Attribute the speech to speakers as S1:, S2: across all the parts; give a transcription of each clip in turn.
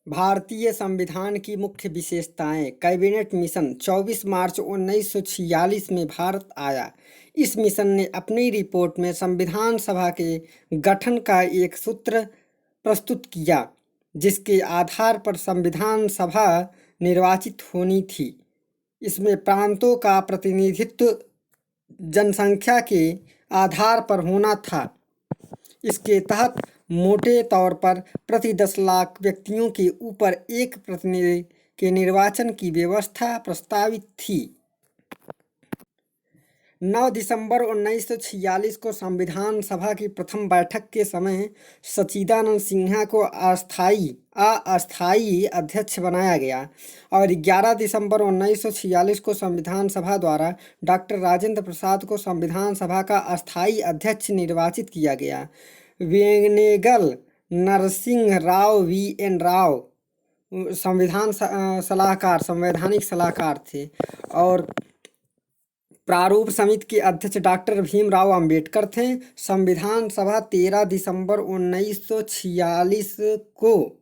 S1: भारतीय संविधान की मुख्य विशेषताएं। कैबिनेट मिशन 24 मार्च 1946 में भारत आया। इस मिशन ने अपनी रिपोर्ट में संविधान सभा के गठन का एक सूत्र प्रस्तुत किया, जिसके आधार पर संविधान सभा निर्वाचित होनी थी। इसमें प्रांतों का प्रतिनिधित्व जनसंख्या के आधार पर होना था। इसके तहत मोटे तौर पर प्रति 10 लाख व्यक्तियों के ऊपर एक प्रतिनिधि के निर्वाचन की व्यवस्था प्रस्तावित थी। 9 दिसंबर 1946 को संविधान सभा की प्रथम बैठक के समय सच्चिदानंद सिन्हा को अस्थायी अध्यक्ष बनाया गया और 11 दिसंबर 1946 को संविधान सभा द्वारा डॉक्टर राजेंद्र प्रसाद को संविधान सभा का अस्थायी अध्यक्ष निर्वाचित किया गया। वेनेगल नरसिंह राव वी.एन. राव संवैधानिक सलाहकार थे और प्रारूप समिति के अध्यक्ष डॉक्टर भीमराव अंबेडकर थे। संविधान सभा 13 दिसंबर 1946 को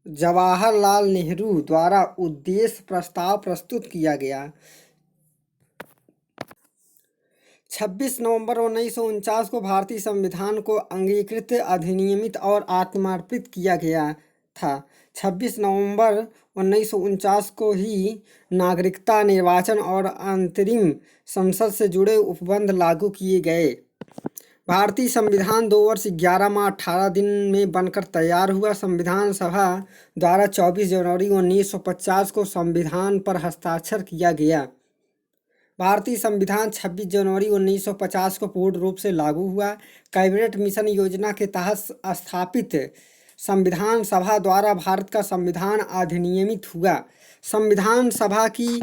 S1: जवाहरलाल नेहरू द्वारा उद्देश्य प्रस्ताव प्रस्तुत किया गया। 26 नवंबर 1949 को भारतीय संविधान को अंगीकृत, अधिनियमित और आत्मार्पित किया गया था। 26 नवंबर 1949 को ही नागरिकता, निर्वाचन और अंतरिम संसद से जुड़े उपबंध लागू किए गए। भारतीय संविधान 2 वर्ष 11 माह 18 दिन में बनकर तैयार हुआ। संविधान सभा द्वारा 24 जनवरी 1950 को संविधान पर हस्ताक्षर किया गया। भारतीय संविधान 26 जनवरी 1950 को पूर्ण रूप से लागू हुआ। कैबिनेट मिशन योजना के तहत स्थापित संविधान सभा द्वारा भारत का संविधान अधिनियमित हुआ। संविधान सभा की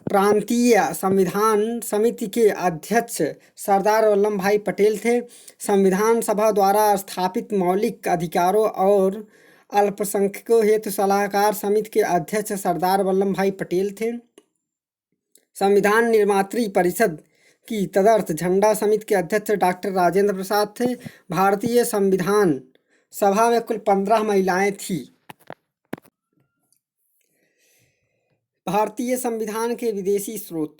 S1: प्रांतीय संविधान समिति के अध्यक्ष सरदार वल्लभ भाई पटेल थे। संविधान सभा द्वारा स्थापित मौलिक अधिकारों और अल्पसंख्यकों हेतु सलाहकार समिति के अध्यक्ष सरदार वल्लभ भाई पटेल थे। संविधान निर्मात्री परिषद की तदर्थ झंडा समिति के अध्यक्ष डॉक्टर राजेंद्र प्रसाद थे। भारतीय संविधान सभा में कुल 15 महिलाएं थीं। भारतीय संविधान के विदेशी स्रोत।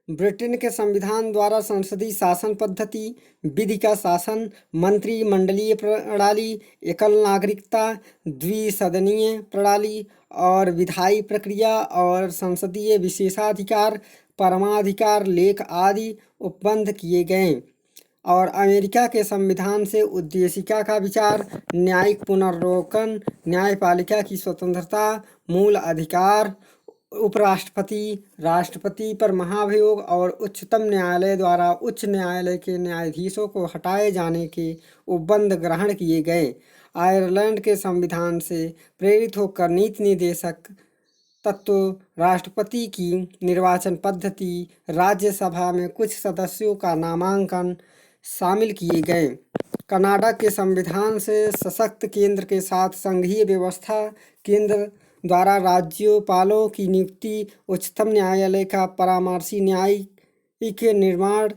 S1: ब्रिटेन के संविधान द्वारा संसदीय शासन पद्धति, विधि का शासन, मंत्रिमंडलीय प्रणाली, एकल नागरिकता, द्विसदनीय प्रणाली और विधायी प्रक्रिया और संसदीय विशेषाधिकार, परमाधिकार लेख आदि उपबंध किए गए। और अमेरिका के संविधान से उद्देशिका का विचार, न्यायिक पुनर्लोकन, न्यायपालिका की स्वतंत्रता, मूल अधिकार, उपराष्ट्रपति, राष्ट्रपति पर महाभियोग और उच्चतम न्यायालय द्वारा उच्च न्यायालय के न्यायाधीशों को हटाए जाने के उपबंध ग्रहण किए गए। आयरलैंड के संविधान से प्रेरित होकर नीति निर्देशक तत्व, राष्ट्रपति की निर्वाचन पद्धति, राज्यसभा में कुछ सदस्यों का नामांकन शामिल किए गए। कनाडा के संविधान से सशक्त केंद्र के साथ संघीय व्यवस्था, केंद्र द्वारा राज्यपालों की नियुक्ति, उच्चतम न्यायालय का परामर्शी न्यायिक निर्माण,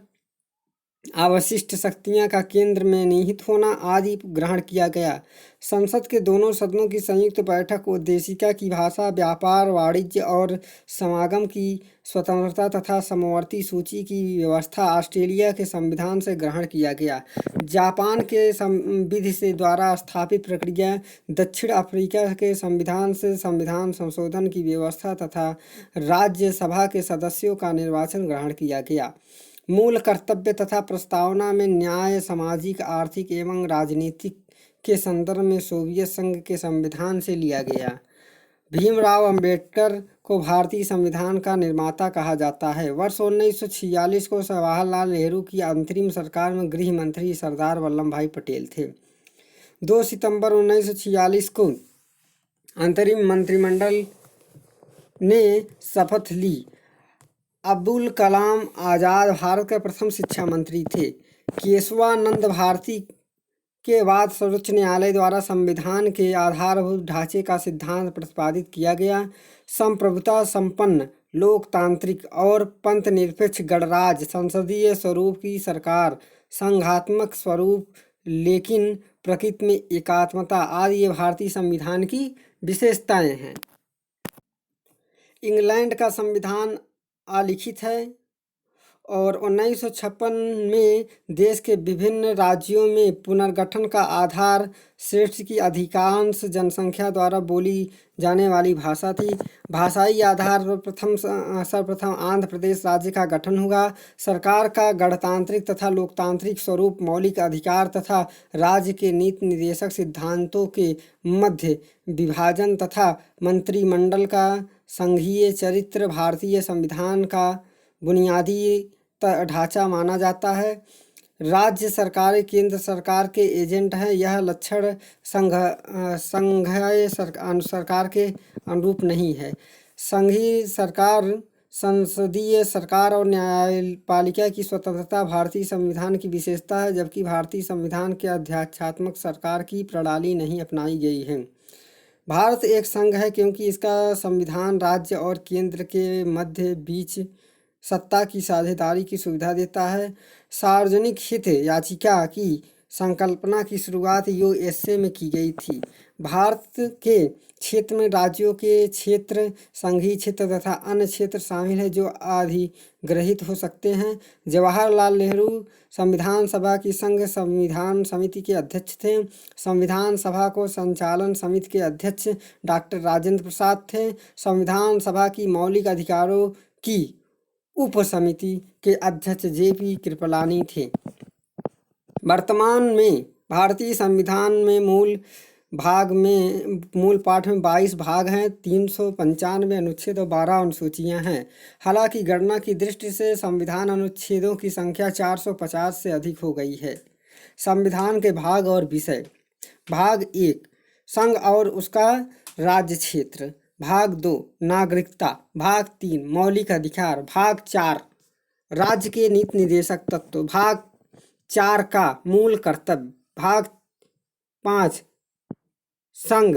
S1: अवशिष्ट शक्तियां का केंद्र में निहित होना आदि ग्रहण किया गया। संसद के दोनों सदनों की संयुक्त बैठक, उद्देशिका की भाषा, व्यापार, वाणिज्य और समागम की स्वतंत्रता तथा समवर्ती सूची की व्यवस्था ऑस्ट्रेलिया के संविधान से ग्रहण किया गया। जापान के विधि से द्वारा स्थापित प्रक्रिया, दक्षिण अफ्रीका के संविधान से संविधान संशोधन की व्यवस्था तथा राज्यसभा के सदस्यों का निर्वाचन ग्रहण किया गया। मूल कर्तव्य तथा प्रस्तावना में न्याय, सामाजिक, आर्थिक एवं राजनीतिक के संदर्भ में सोवियत संघ के संविधान से लिया गया। भीमराव अंबेडकर को भारतीय संविधान का निर्माता कहा जाता है। वर्ष 1946 को जवाहरलाल नेहरू की अंतरिम सरकार में गृह मंत्री सरदार वल्लभ भाई पटेल थे। 2 सितंबर 1946 को अंतरिम मंत्रिमंडल ने शपथ ली। अब्दुल कलाम आज़ाद भारत के प्रथम शिक्षा मंत्री थे। केशवानंद भारती के बाद सर्वोच्च न्यायालय द्वारा संविधान के आधारभूत ढांचे का सिद्धांत प्रतिपादित किया गया। संप्रभुता संपन्न, लोकतांत्रिक और पंथ निरपेक्ष गणराज्य, संसदीय स्वरूप की सरकार, संघात्मक स्वरूप लेकिन प्रकृति में एकात्मता आदि ये भारतीय संविधान की विशेषताएं हैं। इंग्लैंड का संविधान अलिखित है और 1956 में देश के विभिन्न राज्यों में पुनर्गठन का आधार क्षेत्र की अधिकांश जनसंख्या द्वारा बोली जाने वाली भाषा थी। भाषाई आधार पर सर्वप्रथम आंध्र प्रदेश राज्य का गठन हुआ। सरकार का गणतांत्रिक तथा लोकतांत्रिक स्वरूप, मौलिक अधिकार तथा राज्य के नीति निर्देशक सिद्धांतों के मध्य विभाजन तथा मंत्रिमंडल का संघीय चरित्र भारतीय संविधान का बुनियादी ढांचा माना जाता है। राज्य सरकारें केंद्र सरकार के एजेंट हैं। यह लक्षण संघीय सरकार के अनुरूप नहीं है। संघीय सरकार, संसदीय सरकार और न्यायपालिका की स्वतंत्रता भारतीय संविधान की विशेषता है, जबकि भारतीय संविधान के अध्यात्मक सरकार की प्रणाली नहीं अपनाई गई है। भारत एक संघ है क्योंकि इसका संविधान राज्य और केंद्र के मध्य बीच सत्ता की साझेदारी की सुविधा देता है। सार्वजनिक हित याचिका की संकल्पना की शुरुआत यूएसए में की गई थी। भारत के क्षेत्र में राज्यों के क्षेत्र, संघीय क्षेत्र तथा अन्य क्षेत्र शामिल हैं जो अधिग्रहित हो सकते हैं। जवाहरलाल नेहरू संविधान सभा की संघ संविधान समिति के अध्यक्ष थे। संविधान सभा को संचालन समिति के अध्यक्ष डॉक्टर राजेंद्र प्रसाद थे। संविधान सभा की मौलिक अधिकारों की उप समिति के अध्यक्ष जेपी कृपलानी थे। वर्तमान में भारतीय संविधान में मूल पाठ में 22 भाग हैं, 395 अनुच्छेद और 12 अनुसूचियां हैं। हालांकि गणना की दृष्टि से संविधान अनुच्छेदों की संख्या 450 से अधिक हो गई है। संविधान के भाग और विषय: भाग 1 संघ और उसका राज्य क्षेत्र, भाग 2 नागरिकता, भाग 3 मौलिक अधिकार, भाग 4 राज्य के नीति निर्देशक तत्व, भाग 4 का मूल कर्तव्य, भाग 5 संघ,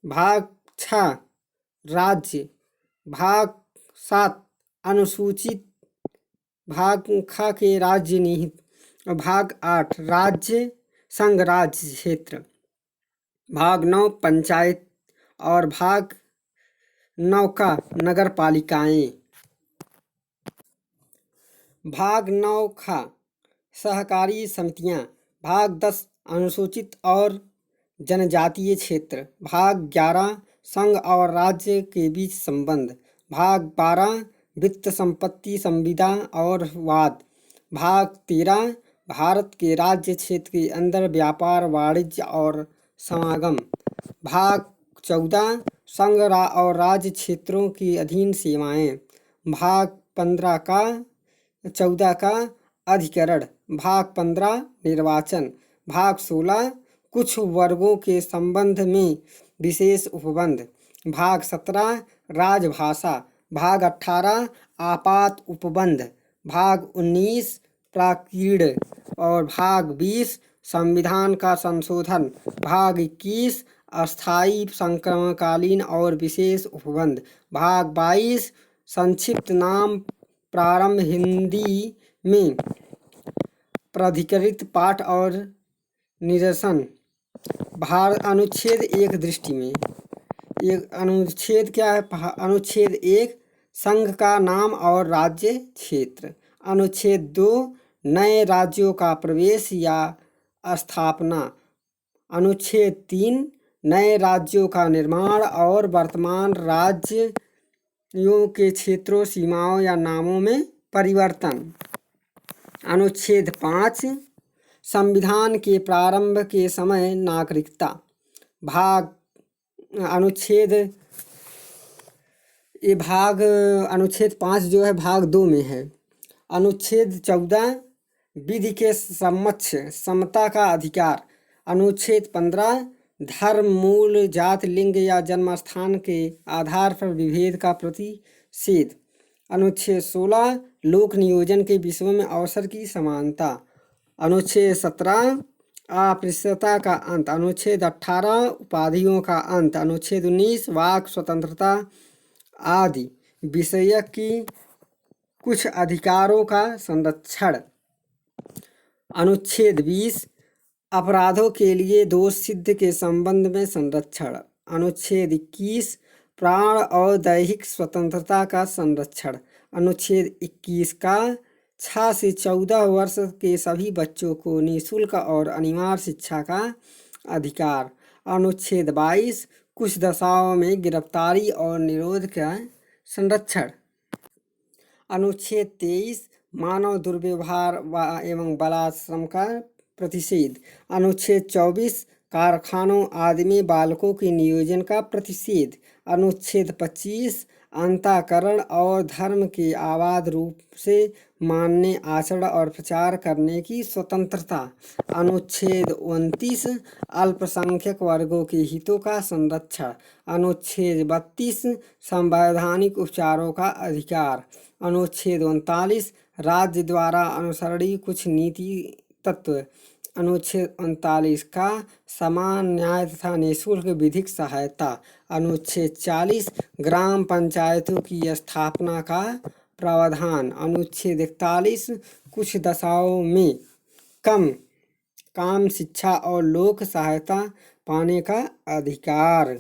S1: भाग 6 राज्य, भाग 7 अनुसूचित, भाग ख के राज्य निहित, भाग 8 राज्य संघ राज्य क्षेत्र, भाग 9 पंचायत और भाग 9 का नगर पालिकाएं। भाग 9 ख सहकारी समितियां, भाग 10 अनुसूचित और जनजातीय क्षेत्र, भाग 11 संघ और राज्य के बीच संबंध, भाग 12 वित्त संपत्ति संविदा और वाद, भाग 13 भारत के राज्य क्षेत्र के अंदर व्यापार वाणिज्य और समागम, भाग 14 संघ और राज्य क्षेत्रों की अधीन सेवाएं, भाग 14 का अधिकरण, भाग 15 निर्वाचन, भाग 16 कुछ वर्गों के संबंध में विशेष उपबंध, भाग 17 राजभाषा, भाग 18 आपात उपबंध, भाग 19 प्राकीर्ण और भाग 20 संविधान का संशोधन, भाग 21 अस्थायी संक्रमणकालीन और विशेष उपबंध, भाग 22 संक्षिप्त नाम प्रारंभ हिंदी में प्राधिकृत पाठ और निरसन। अनुच्छेद 1 दृष्टि में एक अनुच्छेद क्या है? अनुच्छेद 1 संघ का नाम और राज्य क्षेत्र, अनुच्छेद 2 नए राज्यों का प्रवेश या स्थापना, अनुच्छेद 3 नए राज्यों का निर्माण और वर्तमान राज्यों के क्षेत्रों, सीमाओं या नामों में परिवर्तन, अनुच्छेद 5 संविधान के प्रारंभ के समय नागरिकता, अनुच्छेद 5 जो है भाग 2 में है। अनुच्छेद 14 विधि के समक्ष समता का अधिकार, अनुच्छेद 15 धर्म, मूल, जाति, लिंग या जन्मस्थान के आधार पर विभेद का प्रतिषेध, अनुच्छेद 16 लोक नियोजन के विषयों में अवसर की समानता, अनुच्छेद 17 अस्पृश्यता का अंत, अनुच्छेद 18 उपाधियों का अंत, अनुच्छेद 19 वाक स्वतंत्रता आदि विषय की कुछ अधिकारों का संरक्षण, अनुच्छेद 20 अपराधों के लिए दोष सिद्ध के संबंध में संरक्षण। अनुच्छेद 21 प्राण और दैहिक स्वतंत्रता का संरक्षण। अनुच्छेद 21 का 6 से 14 वर्ष के सभी बच्चों को निःशुल्क और अनिवार्य शिक्षा का अधिकार। अनुच्छेद 22 कुछ दशाओं में गिरफ्तारी और निरोध का संरक्षण। अनुच्छेद 23 मानव दुर्व्यवहार एवं बालाश्रम का प्रतिषेध। अनुच्छेद 24 कारखानों आदि में बालकों के नियोजन का प्रतिषेध। अनुच्छेद 25 अंतःकरण और धर्म के अबाध रूप से मानने, आचरण और प्रचार करने की स्वतंत्रता। अनुच्छेद 29 अल्पसंख्यक वर्गों के हितों का संरक्षण। अनुच्छेद 32 संवैधानिक उपचारों का अधिकार। अनुच्छेद 39 राज्य द्वारा अनुसरणीय कुछ नीति तत्व। अनुच्छेद 39 का समान न्याय तथा निःशुल्क विधिक सहायता। अनुच्छेद 40 ग्राम पंचायतों की स्थापना का प्रावधान। अनुच्छेद 41 कुछ दशाओं में काम, शिक्षा और लोक सहायता पाने का अधिकार।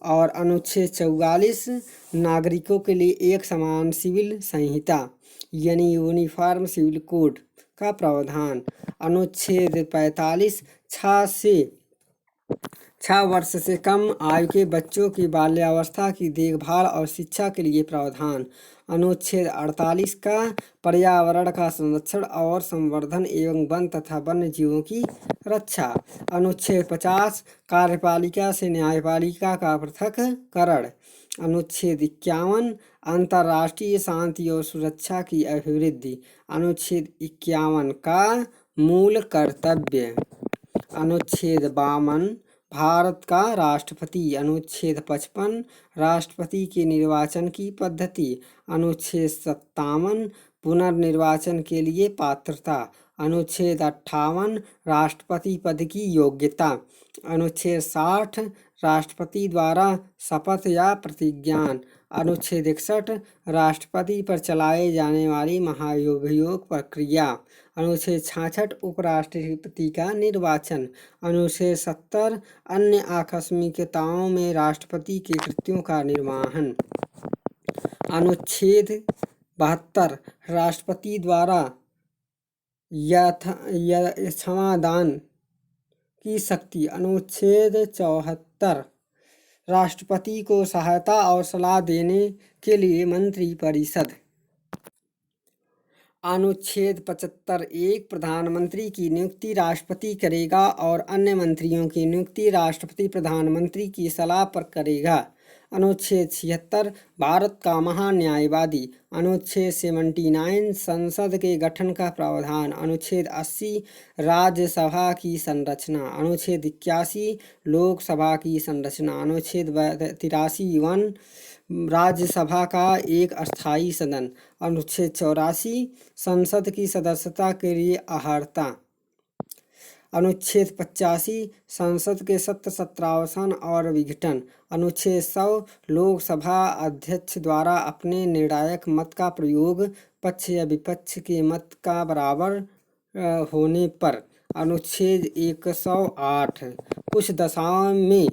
S1: और अनुच्छेद 44 नागरिकों के लिए एक समान सिविल संहिता यानी यूनिफॉर्म सिविल कोड का प्रावधान। अनुच्छेद 45 छः वर्ष से कम आयु के बच्चों की बाल्यावस्था की देखभाल और शिक्षा के लिए प्रावधान। अनुच्छेद 48 का पर्यावरण का संरक्षण और संवर्धन एवं वन तथा वन्य जीवों की रक्षा। अनुच्छेद 50 कार्यपालिका से न्यायपालिका का पृथक्करण। अनुच्छेद 51 अंतर्राष्ट्रीय शांति और सुरक्षा की अभिवृद्धि। अनुच्छेद 51 का मूल कर्तव्य। अनुच्छेद 52 भारत का राष्ट्रपति। अनुच्छेद 55 राष्ट्रपति के निर्वाचन की पद्धति। अनुच्छेद 57 पुनर्निर्वाचन के लिए पात्रता। अनुच्छेद 58 राष्ट्रपति पद की योग्यता। अनुच्छेद 60 राष्ट्रपति द्वारा शपथ या प्रतिज्ञान। अनुच्छेद 61 राष्ट्रपति पर चलाए जाने वाली महाभियोग प्रक्रिया। अनुच्छेद 66 उपराष्ट्रपति का निर्वाचन। अनुच्छेद 70 अन्य आकस्मिकताओं में राष्ट्रपति के कृत्यों का निर्वहन। अनुच्छेद 72 राष्ट्रपति द्वारा क्षमादान की शक्ति। अनुच्छेद 74 राष्ट्रपति को सहायता और सलाह देने के लिए मंत्रिपरिषद। अनुच्छेद 75(1) प्रधानमंत्री की नियुक्ति राष्ट्रपति करेगा और अन्य मंत्रियों की नियुक्ति राष्ट्रपति प्रधानमंत्री की सलाह पर करेगा। अनुच्छेद 76 भारत का महान न्यायवादी। अनुच्छेद 79 संसद के गठन का प्रावधान। अनुच्छेद 80 राज्यसभा की संरचना। अनुच्छेद 81 लोकसभा की संरचना। अनुच्छेद 83 वन राज्यसभा का एक अस्थायी सदन। अनुच्छेद 84 संसद की सदस्यता के लिए अर्हता। अनुच्छेद 85 संसद के सत्र सत्रावसान और विघटन। अनुच्छेद 100 लोकसभा अध्यक्ष द्वारा अपने निर्णायक मत का प्रयोग पक्ष या विपक्ष के मत का बराबर होने पर। अनुच्छेद 108 कुछ दशाओं में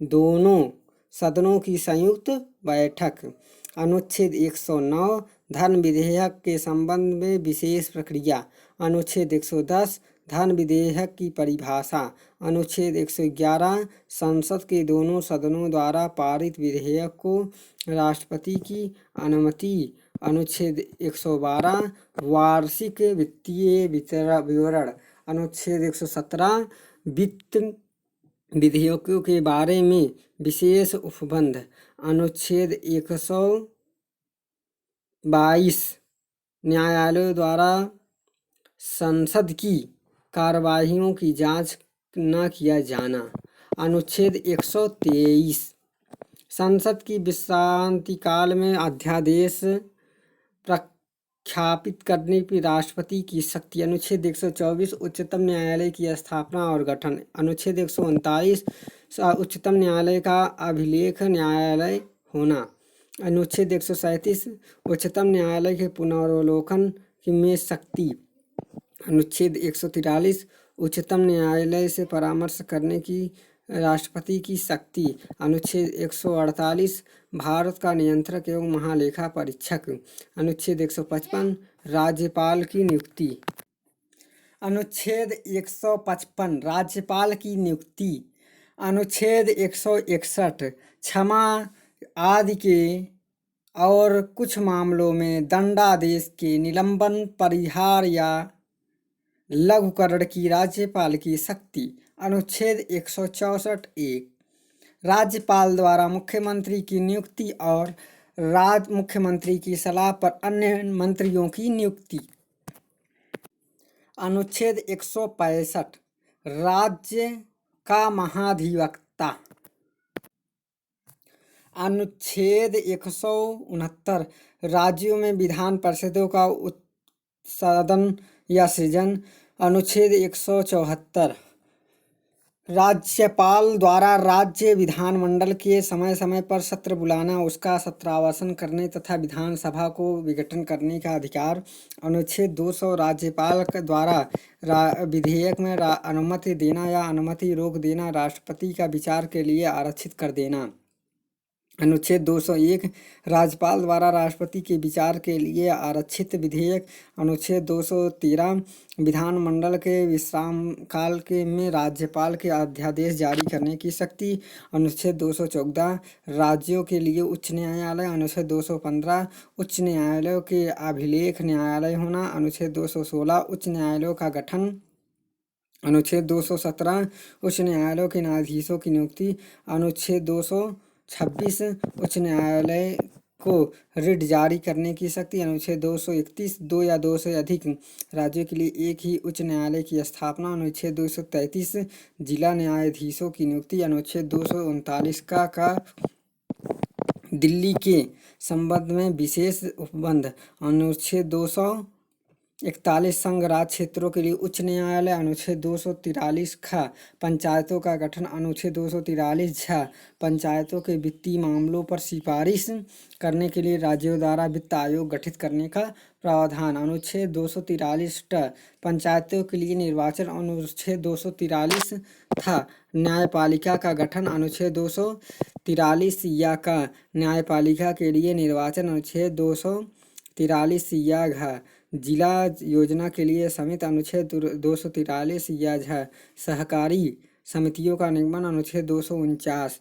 S1: दोनों सदनों की संयुक्त बैठक। अनुच्छेद 109 धन विधेयक के संबंध में विशेष प्रक्रिया। अनुच्छेद 110 धन विधेयक की परिभाषा। अनुच्छेद 111 संसद के दोनों सदनों द्वारा पारित विधेयक को राष्ट्रपति की अनुमति। अनुच्छेद 112 वार्षिक वित्तीय विवरण। अनुच्छेद 117 वित्त विधेयकों के बारे में विशेष उपबंध। अनुच्छेद 122 न्यायालयों द्वारा संसद की कार्यवाहियों की जांच न किया जाना। अनुच्छेद 123 संसद की विश्रांति काल में अध्यादेश प्रख्यापित करने पर राष्ट्रपति की शक्ति। अनुच्छेद 124 उच्चतम न्यायालय की स्थापना और गठन। अनुच्छेद 139 उच्चतम न्यायालय का अभिलेख न्यायालय होना। अनुच्छेद 137 उच्चतम न्यायालय के पुनरावलोकन में शक्ति। अनुच्छेद 143 उच्चतम न्यायालय से परामर्श करने की राष्ट्रपति की शक्ति। अनुच्छेद 148 भारत का नियंत्रक एवं महालेखा परीक्षक। अनुच्छेद 155 राज्यपाल की नियुक्ति। अनुच्छेद 155 राज्यपाल की नियुक्ति। अनुच्छेद 161 क्षमा आदि के और कुछ मामलों में दंडादेश के निलंबन, परिहार या लघुकरण की राज्यपाल की शक्ति। अनुच्छेद 164 एक राज्यपाल द्वारा मुख्यमंत्री की नियुक्ति और मुख्यमंत्री की सलाह पर अन्य मंत्रियों की नियुक्ति। अनुच्छेद 165 राज्य का महाधिवक्ता। अनुच्छेद 169 राज्यों में विधान परिषदों का उत्सदन या सृजन। अनुच्छेद 174 राज्यपाल द्वारा राज्य विधानमंडल के समय समय पर सत्र बुलाना, उसका सत्रावसान करने तथा विधानसभा को विघटन करने का अधिकार। अनुच्छेद 200 राज्यपाल द्वारा विधेयक में अनुमति देना या अनुमति रोक देना, राष्ट्रपति का विचार के लिए आरक्षित कर देना। अनुच्छेद 201 राज्यपाल द्वारा राष्ट्रपति के विचार के लिए आरक्षित विधेयक। अनुच्छेद 213 विधानमंडल के विश्राम काल में राज्यपाल के अध्यादेश जारी करने की शक्ति। अनुच्छेद 214 राज्यों के लिए उच्च न्यायालय। अनुच्छेद 215 उच्च न्यायालयों के अभिलेख न्यायालय होना। अनुच्छेद 216 उच्च न्यायालयों का गठन। अनुच्छेद 217 उच्च न्यायालयों के न्यायाधीशों की नियुक्ति। अनुच्छेद 226 उच्च न्यायालय को रिट जारी करने की शक्ति। अनुच्छेद 231 दो या दो से अधिक राज्यों के लिए एक ही उच्च न्यायालय की स्थापना। अनुच्छेद 233 जिला न्यायाधीशों की नियुक्ति। अनुच्छेद 239 का दिल्ली के संबंध में विशेष उपबंध। अनुच्छेद 241 संघ राज्य क्षेत्रों के लिए उच्च न्यायालय। अनुच्छेद 243 ख पंचायतों का गठन। अनुच्छेद 243 झ पंचायतों के वित्तीय मामलों पर सिफारिश करने के लिए राज्यों द्वारा वित्त आयोग गठित करने का प्रावधान। अनुच्छेद 243 ट पंचायतों के लिए निर्वाचन। अनुच्छेद 243 था न्यायपालिका का गठन। अनुच्छेद 243 या का न्यायपालिका के लिए निर्वाचन। अनुच्छेद 243 या घ जिला योजना के लिए समिति। अनुच्छेद 243 या झ सहकारी समितियों का निगमन। अनुच्छेद 249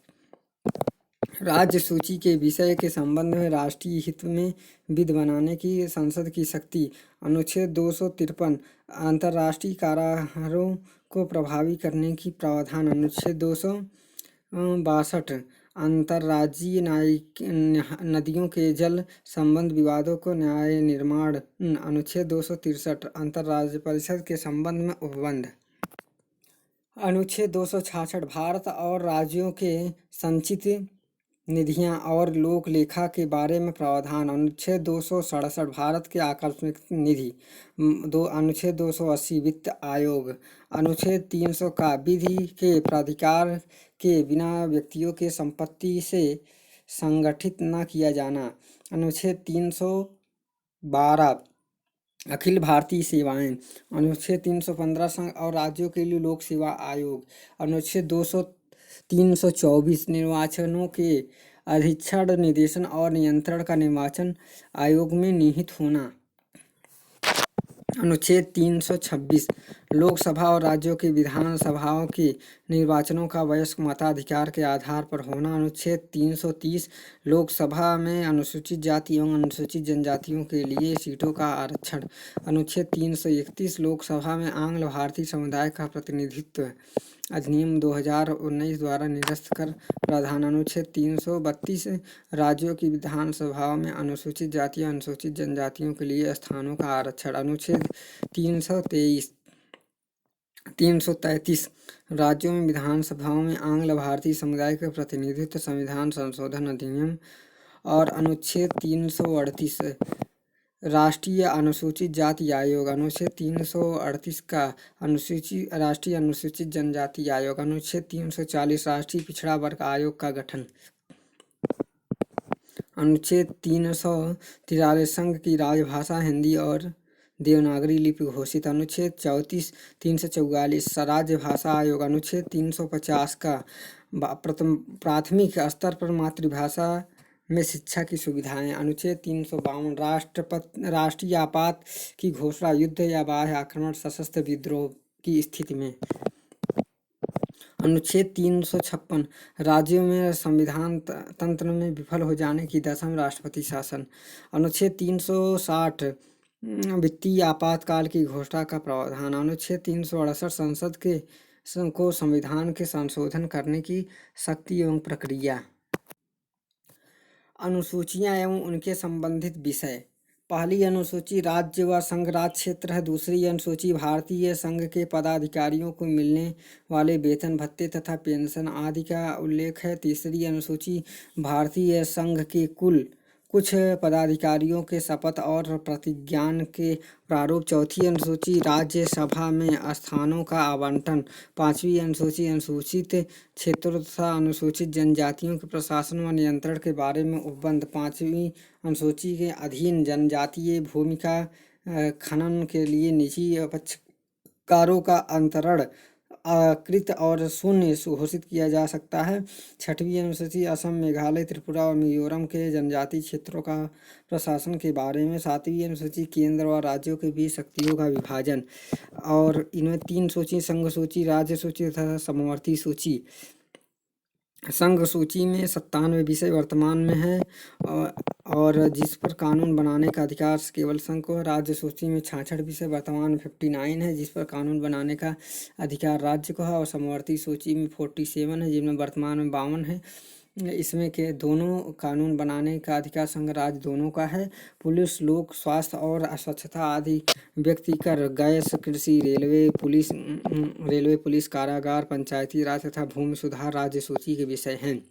S1: राज्य सूची के विषय के संबंध में राष्ट्रीय हित में विधि बनाने की संसद की शक्ति। अनुच्छेद 253 अंतर्राष्ट्रीय कारागारों को प्रभावी करने की प्रावधान। अनुच्छेद 262 अंतर्राज्यीय न्यायिक नदियों के जल संबंध विवादों को न्याय निर्माण। अनुच्छेद 263 अंतर्राज्य परिषद के संबंध में उपबंध। अनुच्छेद 266 भारत और राज्यों के संचित निधियां और लोक लेखा के बारे में प्रावधान। अनुच्छेद 267 भारत के आकस्मिक निधि। अनुच्छेद 280 वित्त आयोग। अनुच्छेद 300 का विधि के प्राधिकार के बिना व्यक्तियों के संपत्ति से संगठित न किया जाना। अनुच्छेद 312 अखिल भारतीय सेवाएं। अनुच्छेद 315 संघ और राज्यों के लिए लोक सेवा आयोग। अनुच्छेद 324 निर्वाचनों के अधीक्षण, निर्देशन और नियंत्रण का निर्वाचन आयोग में निहित होना। अनुच्छेद 326 लोकसभा और राज्यों की विधानसभाओं के निर्वाचनों का वयस्क मताधिकार के आधार पर होना। अनुच्छेद 330 लोकसभा में अनुसूचित जाति एवं अनुसूचित जनजातियों के लिए सीटों का आरक्षण। अनुच्छेद 331 लोकसभा में आंग्ल भारतीय समुदाय का प्रतिनिधित्व अधिनियम 2019 द्वारा निरस्त कर प्रावधान। अनुच्छेद 332 राज्यों की विधानसभाओं में अनुसूचित जाति और अनुसूचित जनजातियों के लिए स्थानों का आरक्षण। अनुच्छेद 333 राज्यों में विधानसभाओं में आंग्ल भारतीय समुदाय के प्रतिनिधित्व संविधान संशोधन अधिनियम। और अनुच्छेद 338 राष्ट्रीय अनुसूचित जाति आयोग। अनुच्छेद 338 का राष्ट्रीय अनुसूचित जनजाति आयोग। अनुच्छेद 340 राष्ट्रीय पिछड़ा वर्ग आयोग का गठन। अनुच्छेद 343 संघ की राजभाषा हिंदी और देवनागरी लिपि घोषित। अनुच्छेद 34 344 राज्य भाषा आयोग। अनुच्छेद 350 का प्राथमिक स्तर पर मातृभाषा में शिक्षा की सुविधाएं। अनुच्छेद 352 राष्ट्रीय आपात की घोषणा युद्ध या बाह्य आक्रमण सशस्त्र विद्रोह की स्थिति में। अनुच्छेद 356 राज्यों में संविधान तंत्र में विफल हो जाने की दशा में राष्ट्रपति शासन। अनुच्छेद 360 वित्तीय आपातकाल की घोषणा का प्रावधान। अनुच्छेद 368 संसद के को संविधान के संशोधन करने की शक्ति एवं प्रक्रिया। अनुसूचियां एवं उनके संबंधित विषय। पहली अनुसूची राज्य व संघ राज क्षेत्र है। दूसरी अनुसूची भारतीय संघ के पदाधिकारियों को मिलने वाले वेतन भत्ते तथा पेंशन आदि का उल्लेख है। तीसरी अनुसूची भारतीय संघ के कुछ पदाधिकारियों के शपथ और प्रतिज्ञान के प्रारूप। चौथी अनुसूची राज्यसभा में स्थानों का आवंटन। पांचवी अनुसूची अनुसूचित क्षेत्रों तथा अनुसूचित जनजातियों के प्रशासन व नियंत्रण के बारे में उपबंध। पांचवी अनुसूची के अधीन जनजातीय भूमि का खनन के लिए निजी पक्षकारों का अंतरण कृत और शून्य घोषित किया जा सकता है। छठवीं अनुसूची असम, मेघालय, त्रिपुरा और मिजोरम के जनजातीय क्षेत्रों का प्रशासन के बारे में। सातवीं अनुसूची केंद्र और राज्यों के बीच शक्तियों का विभाजन। और इनमें 3 सूची: संघ सूची, राज्य सूची तथा समवर्ती सूची। संघ सूची में 97 विषय वर्तमान में है और जिस पर कानून बनाने का अधिकार केवल संघ को है। राज्य सूची में 66 विषय वर्तमान में 59 है जिस पर कानून बनाने का अधिकार राज्य को है। और समवर्ती सूची में 47 है जिनमें वर्तमान में 52 है। इसमें के दोनों कानून बनाने का अधिकार संघ राज्य दोनों का है। पुलिस, लोक स्वास्थ्य और स्वच्छता आदि व्यक्तिकर, गैस, कृषि, रेलवे पुलिस, कारागार, पंचायती राज तथा भूमि सुधार राज्य सूची के विषय हैं।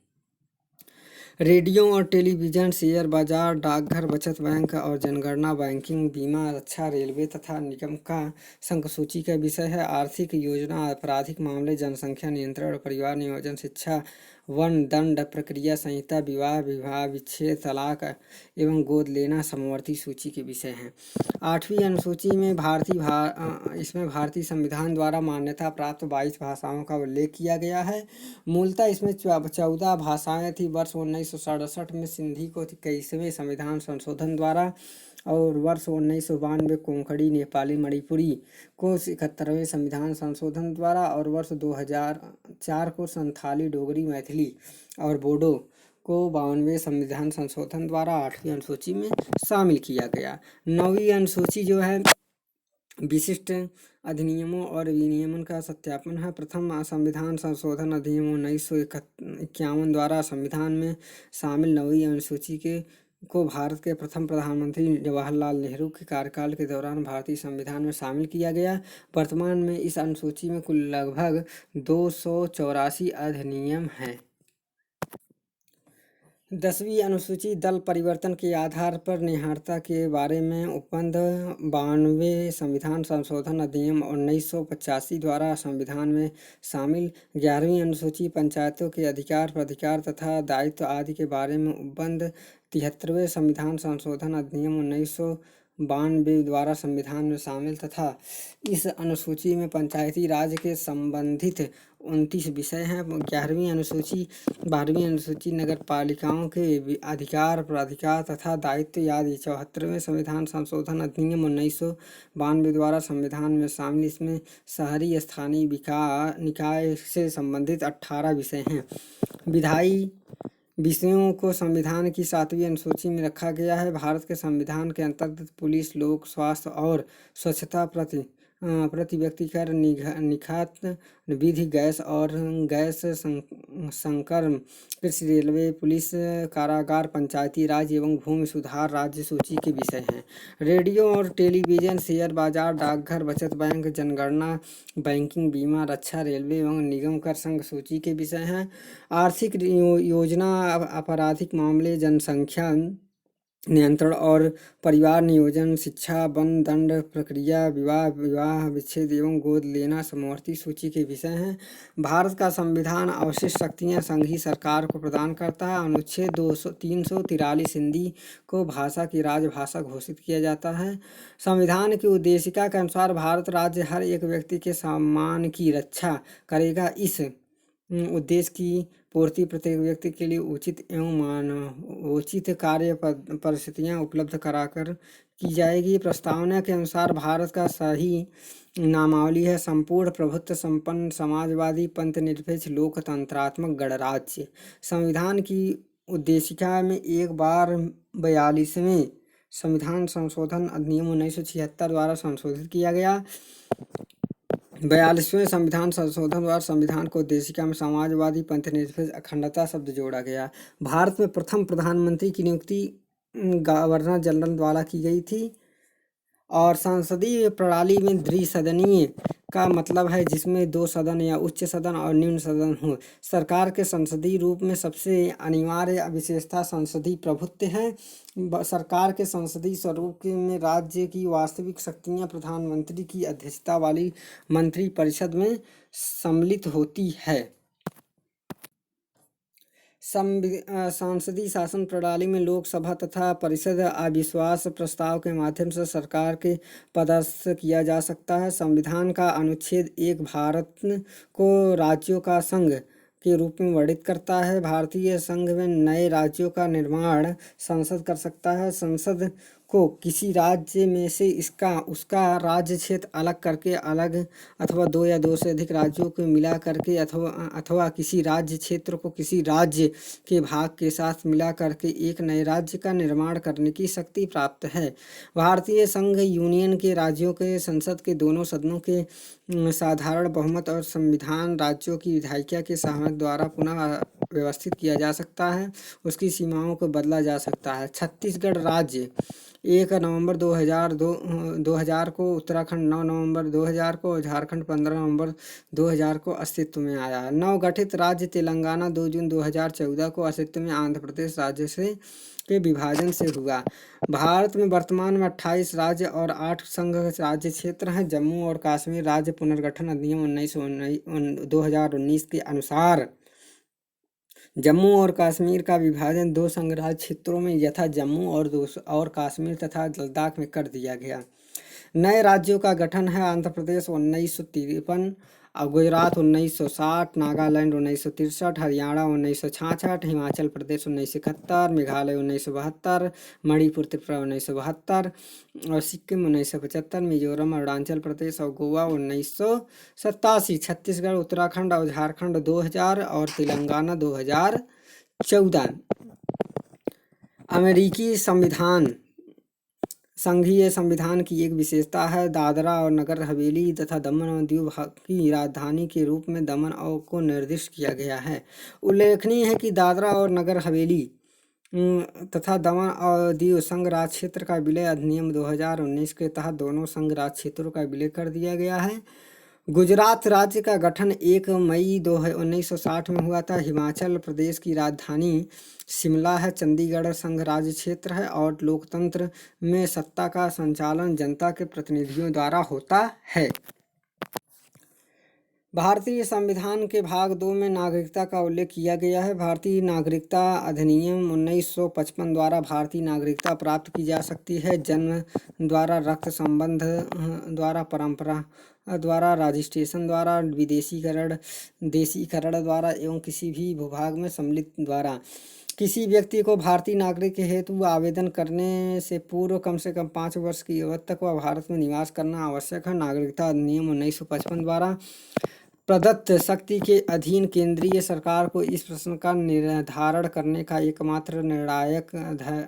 S1: रेडियो और टेलीविजन, शेयर बाजार, डाकघर, बचत बैंक और जनगणना, बैंकिंग, बीमा, रक्षा, रेलवे तथा निगम का संघ सूची का विषय है। आर्थिक योजना, आपराधिक मामले, जनसंख्या नियंत्रण और परिवार नियोजन, शिक्षा, वन, दंड प्रक्रिया संहिता, विवाह विच्छेद, तलाक एवं गोद लेना समवर्ती सूची के विषय हैं। 8वीं अनुसूची में इसमें भारतीय संविधान द्वारा मान्यता प्राप्त 22 भाषाओं का उल्लेख किया गया है। मूलतः इसमें 14 भाषाएं थी। वर्ष 1967 में सिंधी को 21वें संविधान संशोधन द्वारा और वर्ष 1992 कोंकणी, नेपाली, मणिपुरी को 71वें संविधान संशोधन द्वारा और वर्ष 2004 को संथाली, डोगरी, मैथिली और बोडो को 52वें संविधान संशोधन द्वारा 8वीं अनुसूची में शामिल किया गया। 9वीं अनुसूची जो है विशिष्ट अधिनियमों और विनियमन का सत्यापन है। प्रथम संविधान संशोधन अधिनियम 1951 द्वारा संविधान में शामिल 9वीं अनुसूची को भारत के प्रथम प्रधानमंत्री जवाहरलाल नेहरू के कार्यकाल के दौरान भारतीय संविधान में शामिल किया गया। वर्तमान में इस अनुसूची में कुल लगभग 284 अधिनियम हैं। 10वीं अनुसूची दल परिवर्तन के आधार पर निहारता के बारे में उपबंध। 92वें संविधान संशोधन अधिनियम 1985 द्वारा संविधान में शामिल। 11वीं अनुसूची पंचायतों के अधिकार, प्राधिकार तथा दायित्व आदि के बारे में उपबंध। 73वें संविधान संशोधन अधिनियम 1992 द्वारा संविधान में शामिल तथा इस अनुसूची में पंचायती राज के संबंधित 29 विषय हैं। 12वीं अनुसूची नगर पालिकाओं के अधिकार, प्राधिकार तथा दायित्व आदि। 74वें संविधान संशोधन अधिनियम 1992 द्वारा संविधान में शामिल। इसमें शहरी स्थानीय निकाय से संबंधित 18 विषय हैं। विधायी विषयों को संविधान की 7वीं अनुसूची में रखा गया है। भारत के संविधान के अंतर्गत पुलिस, लोक स्वास्थ्य और स्वच्छता, प्रति व्यक्ति कर, निखात विधि, गैस और गैस संकर, कृषि, रेलवे पुलिस, कारागार, पंचायती राज एवं भूमि सुधार राज्य सूची के विषय हैं। रेडियो और टेलीविजन, शेयर बाजार, डाकघर, बचत बैंक, जनगणना, बैंकिंग, बीमा, रक्षा, रेलवे एवं निगम कर संघ सूची के विषय हैं। आर्थिक योजना, आपराधिक मामले, जनसंख्या नियंत्रण और परिवार नियोजन, शिक्षा, वन, दंड प्रक्रिया, विवाह विच्छेद एवं गोद लेना समवर्ती सूची के विषय हैं। भारत का संविधान अवशिष्ट शक्तियां संघीय सरकार को प्रदान करता है। अनुच्छेद 343 हिंदी को भाषा की राजभाषा घोषित किया जाता है। संविधान की उद्देशिका के अनुसार भारत राज्य हर एक व्यक्ति के सम्मान की रक्षा करेगा। इस उद्देश्य की पूर्ति प्रत्येक व्यक्ति के लिए उचित एवं मानवोचित कार्य परिस्थितियां उपलब्ध कराकर की जाएगी। प्रस्तावना के अनुसार भारत का सही नामावली है संपूर्ण प्रभुत्व संपन्न समाजवादी पंथ निरपेक्ष लोकतंत्रात्मक गणराज्य। संविधान की उद्देशिका में एक बार 42वें संविधान संशोधन अधिनियम 1976 द्वारा संशोधित किया गया। 42वें संविधान संशोधन द्वारा संविधान को उद्देशिका में समाजवादी पंथ निरपेक्ष अखंडता शब्द जोड़ा गया। भारत में प्रथम प्रधानमंत्री की नियुक्ति गवर्नर जनरल द्वारा की गई थी। और संसदीय प्रणाली में द्विसदनीय का मतलब है जिसमें 2 सदन या उच्च सदन और निम्न सदन हो। सरकार के संसदीय रूप में सबसे अनिवार्य विशेषता संसदीय प्रभुत्व है। सरकार के संसदीय स्वरूप में राज्य की वास्तविक शक्तियां प्रधानमंत्री की अध्यक्षता वाली मंत्रिपरिषद में सम्मिलित होती है। सांसदीय शासन प्रणाली में लोकसभा तथा परिषद अविश्वास प्रस्ताव के माध्यम से सरकार के पदस्थ किया जा सकता है। संविधान का अनुच्छेद 1 भारत को राज्यों का संघ के रूप में वर्णित करता है। भारतीय संघ में नए राज्यों का निर्माण संसद कर सकता है। संसद को किसी राज्य में से उसका राज्य क्षेत्र अलग करके अलग अथवा 2 या 2 से अधिक राज्यों को मिला करके अथवा किसी राज्य क्षेत्र को किसी राज्य के भाग के साथ मिला करके एक नए राज्य का निर्माण करने की शक्ति प्राप्त है। भारतीय संघ यूनियन के राज्यों के संसद के दोनों सदनों के साधारण बहुमत और संविधान राज्यों की विधायिका के सहमति द्वारा पुनः व्यवस्थित किया जा सकता है। उसकी सीमाओं को बदला जा सकता है। छत्तीसगढ़ राज्य 1 नवंबर 2000 को, उत्तराखंड 9 नवंबर 2000 को और झारखंड 15 नवंबर 2000 को अस्तित्व में आया। नवगठित राज्य तेलंगाना 2 जून 2014 को अस्तित्व में आंध्र प्रदेश राज्य से के विभाजन से हुआ। भारत में वर्तमान में 28 राज्य और 8 संघ राज्य क्षेत्र हैं। जम्मू और कश्मीर राज्य पुनर्गठन अधिनियम 2019 के अनुसार जम्मू और कश्मीर का विभाजन 2 संघ राज्य क्षेत्रों में यथा जम्मू और कश्मीर तथा लद्दाख में कर दिया गया। नए राज्यों का गठन है आंध्र प्रदेश 1953, गुजरात 1960, नागालैंड 1963, हरियाणा 1966, हिमाचल प्रदेश 1971, मेघालय 1972, मणिपुर त्रिपुरा 1972 और सिक्किम 1975, मिजोरम अरुणाचल प्रदेश और गोवा 1987, छत्तीसगढ़ उत्तराखंड और झारखंड 2000 और तेलंगाना 2014। अमेरिकी संविधान संघीय संविधान की एक विशेषता है। दादरा और नगर हवेली तथा दमन और दीव की राजधानी के रूप में दमन को निर्दिष्ट किया गया है। उल्लेखनीय है कि दादरा और नगर हवेली तथा दमन और दीव संघ राज्य क्षेत्र का विलय अधिनियम 2019 के तहत दोनों संघ राज्य क्षेत्रों का विलय कर दिया गया है। गुजरात राज्य का गठन 1 मई 1960 में हुआ था। हिमाचल प्रदेश की राजधानी शिमला है। चंडीगढ़ संघ राज्य क्षेत्र है और लोकतंत्र में सत्ता का संचालन जनता के प्रतिनिधियों द्वारा होता है। भारतीय संविधान के भाग 2 में नागरिकता का उल्लेख किया गया है। भारतीय नागरिकता अधिनियम 1955 द्वारा भारतीय नागरिकता प्राप्त की जा सकती है। जन्म द्वारा, रक्त संबंध द्वारा, परंपरा द्वारा, रजिस्ट्रेशन द्वारा, देशीकरण द्वारा एवं किसी भी भूभाग में सम्मिलित द्वारा। किसी व्यक्ति को भारतीय नागरिक के हेतु आवेदन करने से पूर्व कम से कम 5 वर्ष की अवधि तक वह भारत में निवास करना आवश्यक है। नागरिकता अधिनियम 1955 द्वारा प्रदत्त शक्ति के अधीन केंद्रीय सरकार को इस प्रश्न का निर्धारण करने का एकमात्र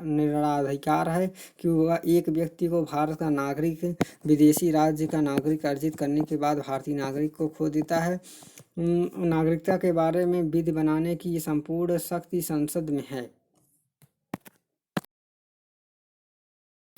S1: निर्णयाधिकार है कि वह एक व्यक्ति को भारत का नागरिक विदेशी राज्य का नागरिक अर्जित करने के बाद भारतीय नागरिक को खो देता है। नागरिकता के बारे में विधि बनाने की संपूर्ण शक्ति संसद में है।